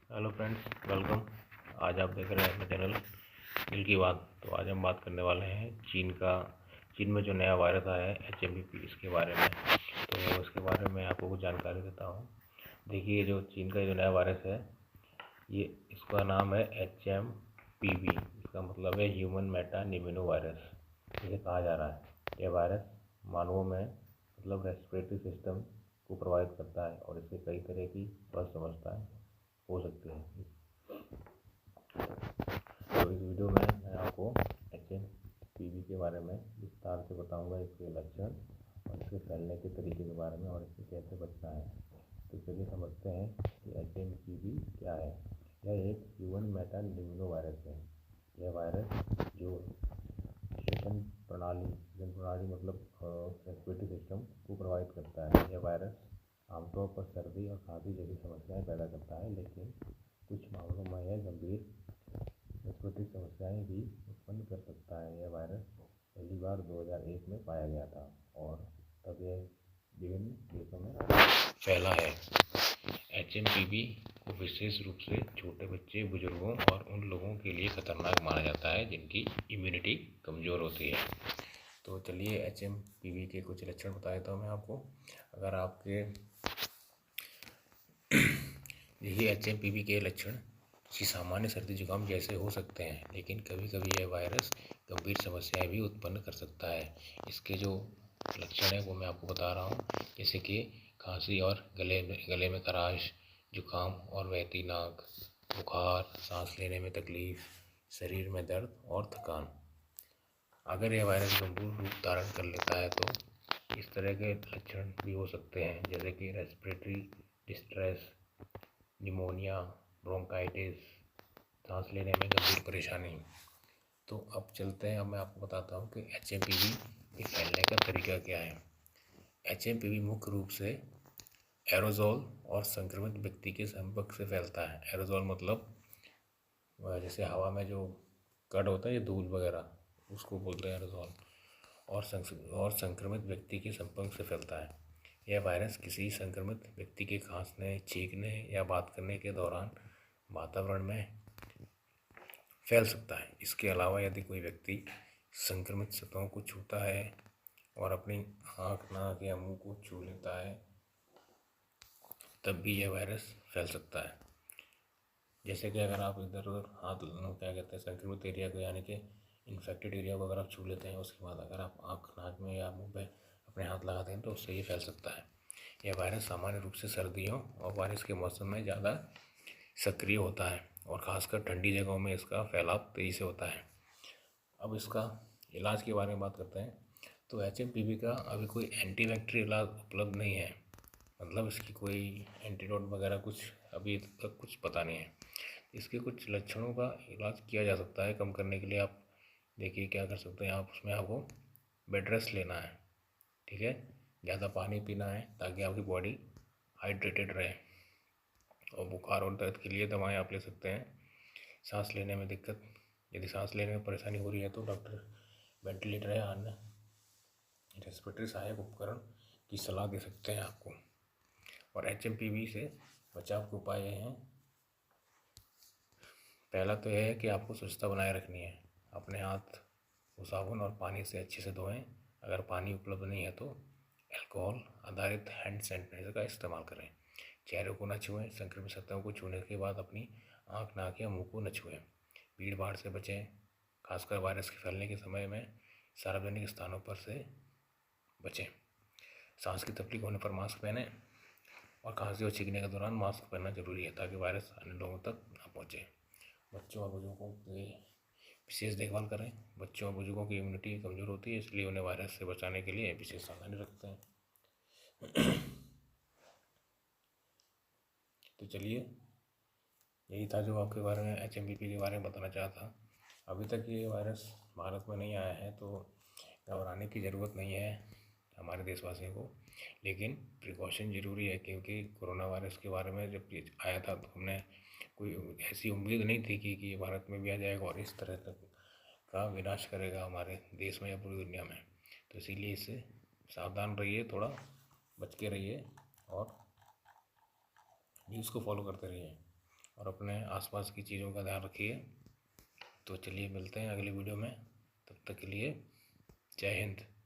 Hello friends, welcome. आज आप देख रहे हैं अपना चैनल दिल की बात। तो आज हम बात करने वाले हैं चीन में जो नया वायरस आया है HMPV, इसके बारे में। तो इसके बारे में आपको कुछ जानकारी देता हूँ। देखिए, जो चीन का जो नया वायरस है, ये इसका नाम है HMPV। इसका मतलब है ह्यूमन मेटा निमोनो वायरस। इसे कहा जा रहा है यह वायरस मानवों में मतलब रेस्पिरेटरी सिस्टम को प्रभावित करता है और इससे कई तरह की स्वास्थ्य समस्याएं हो सकती हैं। तो इस वीडियो में मैं आपको HMPV के बारे में विस्तार से बताऊंगा, इसके लक्षण और इसके फैलने के तरीके के बारे में और इससे कैसे बचना है। तो चलिए समझते हैं कि HMPV क्या है। यह एक ह्यूमन मेटा निमोनो वायरस है। यह वायरस जो श्वसन प्रणाली मतलब रेस्पिरेटरी सिस्टम को प्रभावित करता है। यह वायरस आमतौर पर सर्दी और खांसी जैसी समस्याएं पैदा करता है, लेकिन कुछ मामलों में यह गंभीर रेस्पिरेटरी समस्याएं भी उत्पन्न कर सकता है। यह वायरस पहली बार 2001 में पाया गया था और तब यह विभिन्न देशों में फैला है। HMPV को विशेष रूप से छोटे बच्चे, बुजुर्गों और उन लोगों के लिए खतरनाक माना जाता है जिनकी इम्यूनिटी कमज़ोर होती है। तो चलिए HMPV के कुछ लक्षण बता देता हूँ मैं आपको। अगर आपके देखिए, HMPV के लक्षण किसी सामान्य सर्दी जुकाम जैसे हो सकते हैं, लेकिन कभी कभी यह वायरस गंभीर समस्याएं भी उत्पन्न कर सकता है। इसके जो लक्षण है वो मैं आपको बता रहा हूँ, जैसे कि खांसी और गले में खराश, जुकाम और बहती नाक, बुखार, सांस लेने में तकलीफ, शरीर में दर्द और थकान। अगर यह वायरस गंभीर रूप धारण कर लेता है तो इस तरह के लक्षण भी हो सकते हैं, जैसे कि रेस्पिरेटरी डिस्ट्रेस, निमोनिया, ब्रोंकाइटिस, सांस लेने में गंभीर परेशानी। तो अब चलते हैं, अब मैं आपको बताता हूँ कि HMPV के फैलने का तरीका क्या है। HMPV मुख्य रूप से एरोजोल और संक्रमित व्यक्ति के संपर्क से फैलता है। एरोजोल मतलब जैसे हवा में जो कण होता है, ये धूल वगैरह, उसको बोलते हैं एरोजोल। और संक्रमित व्यक्ति के संपर्क से फैलता है। यह वायरस किसी संक्रमित व्यक्ति के खांसने, छींकने या बात करने के दौरान वातावरण में फैल सकता है। इसके अलावा यदि कोई व्यक्ति संक्रमित सतहों को छूता है और अपनी आँख, नाक या मुंह को छू लेता है, तब भी यह वायरस फैल सकता है। जैसे कि अगर आप इधर उधर हाथ क्या कहते हैं संक्रमित एरिया को, यानी कि इन्फेक्टेड एरिया को अगर आप छू लेते हैं, उसके बाद अगर आप आँख, नाक में या मुंह पे अपने हाथ लगाते हैं तो उससे ये फैल सकता है। यह वायरस सामान्य रूप से सर्दियों और बारिश के मौसम में ज़्यादा सक्रिय होता है और ख़ासकर ठंडी जगहों में इसका फैलाव तेज़ी से होता है। अब इसका इलाज के बारे में बात करते हैं। तो HMPV का अभी कोई एंटीबैक्टीरियल इलाज उपलब्ध नहीं है, मतलब इसकी कोई एंटीडोट वगैरह कुछ अभी तक कुछ पता नहीं है। इसके कुछ लक्षणों का इलाज किया जा सकता है कम करने के लिए। आप देखिए क्या कर सकते हैं आप, उसमें आपको बेड रेस्ट लेना है, ठीक है, ज़्यादा पानी पीना है ताकि आपकी बॉडी हाइड्रेटेड रहे, और बुखार और दर्द के लिए दवाएं आप ले सकते हैं। सांस लेने में दिक्कत, यदि सांस लेने में परेशानी हो रही है तो डॉक्टर वेंटिलेटर या अन्य रेस्पिरेटरी सहायक उपकरण की सलाह दे सकते हैं आपको। और HMPV से बचाव के उपाय ये हैं। पहला तो यह है कि आपको स्वच्छता बनाए रखनी है। अपने हाथ को साबुन और पानी से अच्छे से धोएं। अगर पानी उपलब्ध नहीं है तो अल्कोहल आधारित हैंड सैनिटाइजर का इस्तेमाल करें। चेहरे को न छुएं। संक्रमित सतहों को छूने के बाद अपनी आँख, नाक या मुंह को न छुएं। भीड़ भाड़ से बचें, खासकर वायरस के फैलने के समय में सार्वजनिक स्थानों पर से बचें। सांस की तकलीफ होने पर मास्क पहनें और खांसी और छींकने के दौरान मास्क पहनना जरूरी है ताकि वायरस अन्य लोगों तक ना पहुँचे। बच्चों और बुजुर्गों की विशेष देखभाल करें। बच्चों और बुजुर्गों की इम्यूनिटी कमज़ोर होती है, इसलिए उन्हें वायरस से बचाने के लिए विशेष सावधानी रखते हैं। तो चलिए, यही था जो आपके बारे में HMPV के बारे में बताना चाहता। अभी तक ये वायरस भारत में नहीं आया है तो घबराने की ज़रूरत नहीं है हमारे देशवासियों को, लेकिन प्रिकॉशन ज़रूरी है, क्योंकि कोरोना वायरस के बारे में जब ये आया था तो हमने कोई ऐसी उम्मीद नहीं थी कि ये भारत में भी आ जाएगा और इस तरह तक का विनाश करेगा हमारे देश में या पूरी दुनिया में। तो इसीलिए इससे सावधान रहिए, थोड़ा बच के रहिए और न्यूज़ को फॉलो करते रहिए। और अपने आसपास की चीज़ों का ध्यान रखिए। तो चलिए मिलते हैं अगली वीडियो में, तब तक के लिए जय हिंद।